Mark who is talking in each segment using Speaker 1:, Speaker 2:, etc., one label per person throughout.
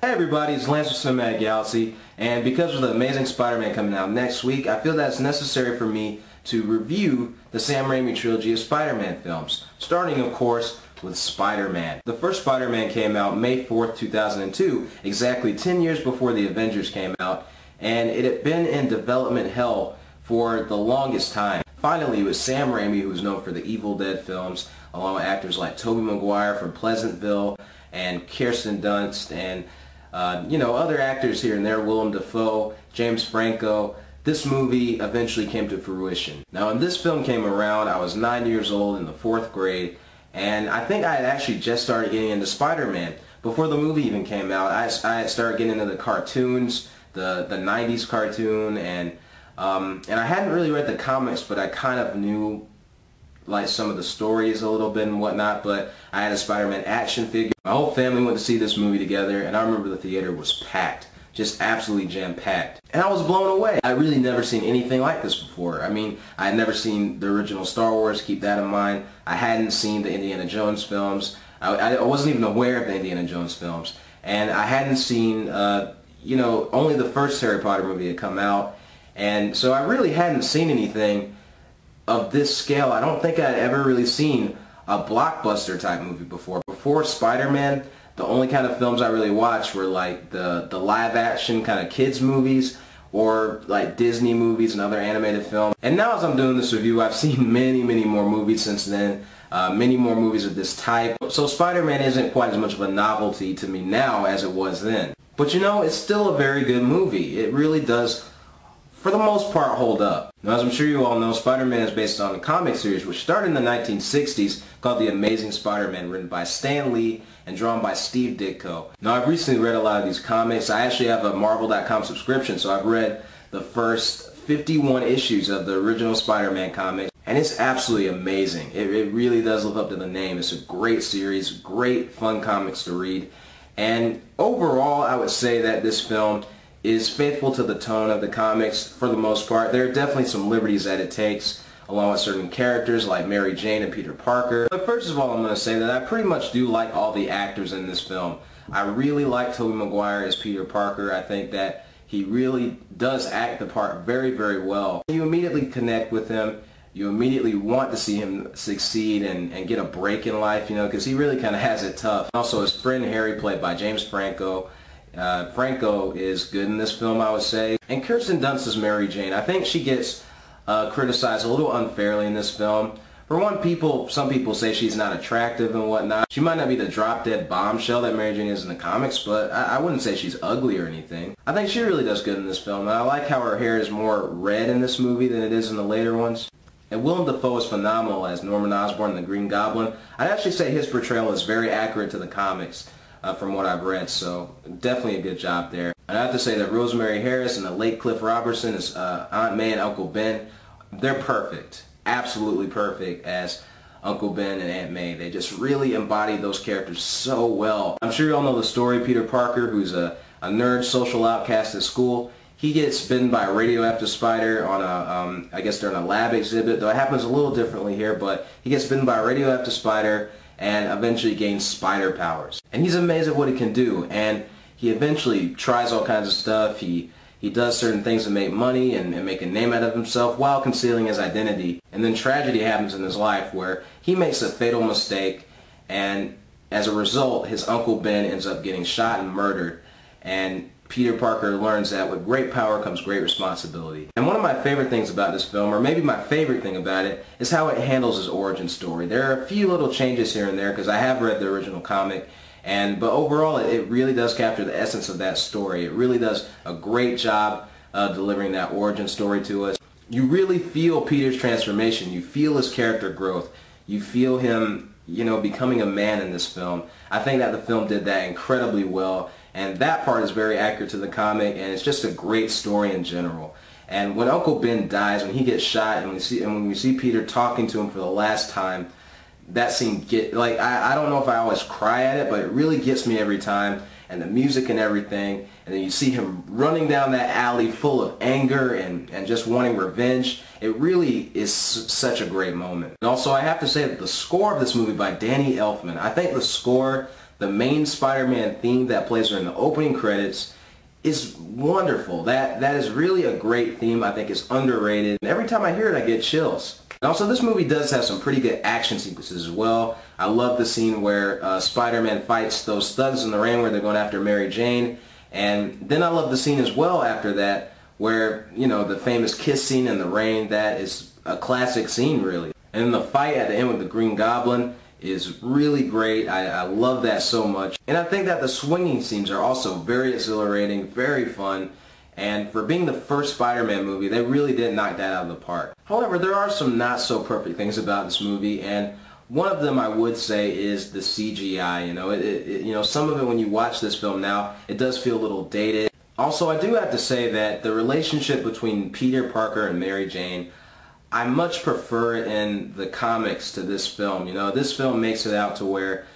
Speaker 1: Hey everybody, it's Lance from Cinematic Galaxy, and because of the Amazing Spider-Man coming out next week, I feel that it's necessary for me to review the Sam Raimi trilogy of Spider-Man films, starting of course with Spider-Man. The first Spider-Man came out May 4th, 2002, exactly 10 years before the Avengers came out, and it had been in development hell for the longest time. Finally, it was Sam Raimi, who was known for the Evil Dead films, along with actors like Tobey Maguire from Pleasantville, and Kirsten Dunst, and other actors here and there, Willem Dafoe, James Franco. This movie eventually came to fruition. Now, when this film came around, I was 9 years old in the 4th grade, and I think I had actually just started getting into Spider-Man. Before the movie even came out, I had started getting into the cartoons, the 90s cartoon, and I hadn't really read the comics, but I kind of knew like some of the stories a little bit and whatnot. But I had a Spider-Man action figure. My whole family went to see this movie together, and I remember the theater was packed, just absolutely jam-packed. And I was blown away. I really never seen anything like this before. I mean, I had never seen the original Star Wars, keep that in mind. I hadn't seen the Indiana Jones films. I wasn't even aware of the Indiana Jones films. And I hadn't seen, only the first Harry Potter movie had come out. And so I really hadn't seen anything of this scale. I don't think I'd ever really seen a blockbuster type movie before. Before Spider-Man, the only kind of films I really watched were like the live action kind of kids movies, or like Disney movies and other animated films. And now as I'm doing this review, I've seen many more movies since then, many more movies of this type. So Spider-Man isn't quite as much of a novelty to me now as it was then. But it's still a very good movie. It really does, for the most part, hold up. Now, as I'm sure you all know, Spider-Man is based on a comic series which started in the 1960s called The Amazing Spider-Man, written by Stan Lee and drawn by Steve Ditko. Now, I've recently read a lot of these comics. I actually have a Marvel.com subscription, so I've read the first 51 issues of the original Spider-Man comics, and it's absolutely amazing. It really does live up to the name. It's a great series, great fun comics to read, and overall, I would say that this film is faithful to the tone of the comics for the most part. There are definitely some liberties that it takes, along with certain characters like Mary Jane and Peter Parker. But first of all, I'm going to say that I pretty much do like all the actors in this film. I really like Tobey Maguire as Peter Parker. I think that he really does act the part very well. You immediately connect with him. You immediately want to see him succeed and get a break in life, because he really kind of has it tough. Also, his friend Harry, played by James Franco. Franco is good in this film, I would say. And Kirsten Dunst as Mary Jane. I think she gets criticized a little unfairly in this film. For one, some people say she's not attractive and whatnot. She might not be the drop-dead bombshell that Mary Jane is in the comics, but I wouldn't say she's ugly or anything. I think she really does good in this film, and I like how her hair is more red in this movie than it is in the later ones. And Willem Dafoe is phenomenal as Norman Osborn, the Green Goblin. I'd actually say his portrayal is very accurate to the comics. From what I've read, so definitely a good job there. And I have to say that Rosemary Harris and the late Cliff Robertson as Aunt May and Uncle Ben, they're perfect, absolutely perfect as Uncle Ben and Aunt May. They just really embody those characters so well. I'm sure you all know the story. Peter Parker, who's a nerd social outcast at school, he gets bitten by a radioactive spider on a, I guess during a lab exhibit, though it happens a little differently here, but he gets bitten by a radioactive spider and eventually gains spider powers. And he's amazed at what he can do, and he eventually tries all kinds of stuff. He does certain things to make money and make a name out of himself while concealing his identity. And then tragedy happens in his life where he makes a fatal mistake, and as a result, his Uncle Ben ends up getting shot and murdered. And Peter Parker learns that with great power comes great responsibility. And one of my favorite things about this film, or maybe my favorite thing about it, is how it handles his origin story. There are a few little changes here and there because I have read the original comic, but overall it really does capture the essence of that story. It really does a great job of delivering that origin story to us. You really feel Peter's transformation. You feel his character growth. You feel him, becoming a man in this film. I think that the film did that incredibly well, and that part is very accurate to the comic, and it's just a great story in general. And when Uncle Ben dies, when he gets shot, and when we see Peter talking to him for the last time, that scene I don't know if I always cry at it, but it really gets me every time. And the music and everything, and then you see him running down that alley full of anger and just wanting revenge. It really is such a great moment. And also, I have to say that the score of this movie by Danny Elfman, I think the score, the main Spider-Man theme that plays during the opening credits, is wonderful. That is really a great theme. I think it's underrated. And every time I hear it, I get chills. And also, this movie does have some pretty good action sequences as well. I love the scene where Spider-Man fights those thugs in the rain where they're going after Mary Jane. And then I love the scene as well after that where, the famous kiss scene in the rain. That is a classic scene, really. And then the fight at the end with the Green Goblin is really great. I love that so much. And I think that the swinging scenes are also very exhilarating, very fun. And for being the first Spider-Man movie, they really did knock that out of the park. However, there are some not so perfect things about this movie, and one of them I would say is the CGI. Some of it when you watch this film now, it does feel a little dated. Also, I do have to say that the relationship between Peter Parker and Mary Jane, I much prefer it in the comics to this film. This film makes it out to where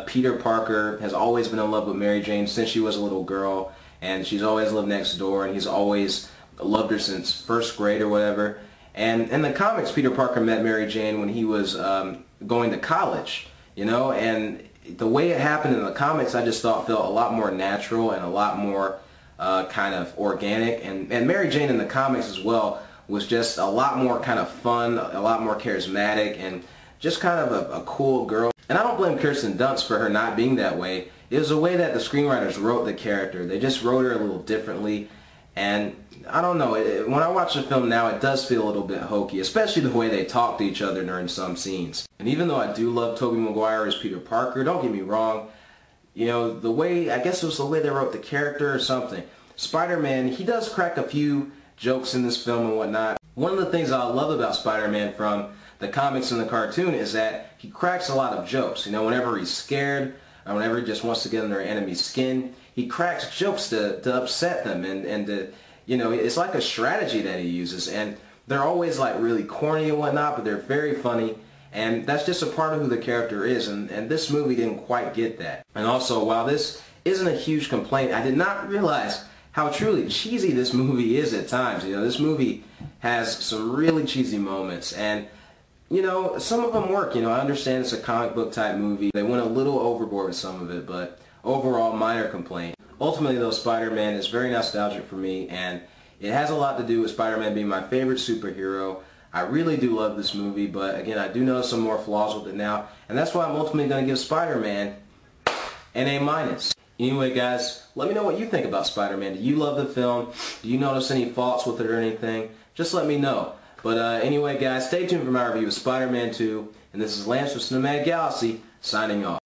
Speaker 1: Peter Parker has always been in love with Mary Jane since she was a little girl, and she's always lived next door, and he's always loved her since first grade or whatever. And in the comics, Peter Parker met Mary Jane when he was going to college, and the way it happened in the comics, I just thought felt a lot more natural and a lot more kind of organic. And Mary Jane in the comics as well was just a lot more kind of fun, a lot more charismatic, and just kind of a cool girl. And I don't blame Kirsten Dunst for her not being that way. It was the way that the screenwriters wrote the character. They just wrote her a little differently, and I don't know, when I watch the film now, it does feel a little bit hokey, especially the way they talk to each other during some scenes. And even though I do love Tobey Maguire as Peter Parker, don't get me wrong, the way, I guess it was the way they wrote the character or something. Spider-Man, he does crack a few jokes in this film and whatnot. One of the things I love about Spider-Man from the comics and the cartoon is that he cracks a lot of jokes. Whenever he's scared, or whenever he just wants to get under an enemy's skin, he cracks jokes to upset them, and to, it's like a strategy that he uses, and they're always like really corny and whatnot, but they're very funny, and that's just a part of who the character is, and this movie didn't quite get that. And also, while this isn't a huge complaint, I did not realize how truly cheesy this movie is at times. This movie has some really cheesy moments, and some of them work. I understand it's a comic book type movie. They went a little overboard with some of it, but overall, minor complaint. Ultimately, though, Spider-Man is very nostalgic for me, and it has a lot to do with Spider-Man being my favorite superhero. I really do love this movie, but again, I do notice some more flaws with it now, and that's why I'm ultimately going to give Spider-Man an A-. Anyway, guys, let me know what you think about Spider-Man. Do you love the film? Do you notice any faults with it or anything? Just let me know. But anyway, guys, stay tuned for my review of Spider-Man 2, and this is Lance from Cinematic Galaxy, signing off.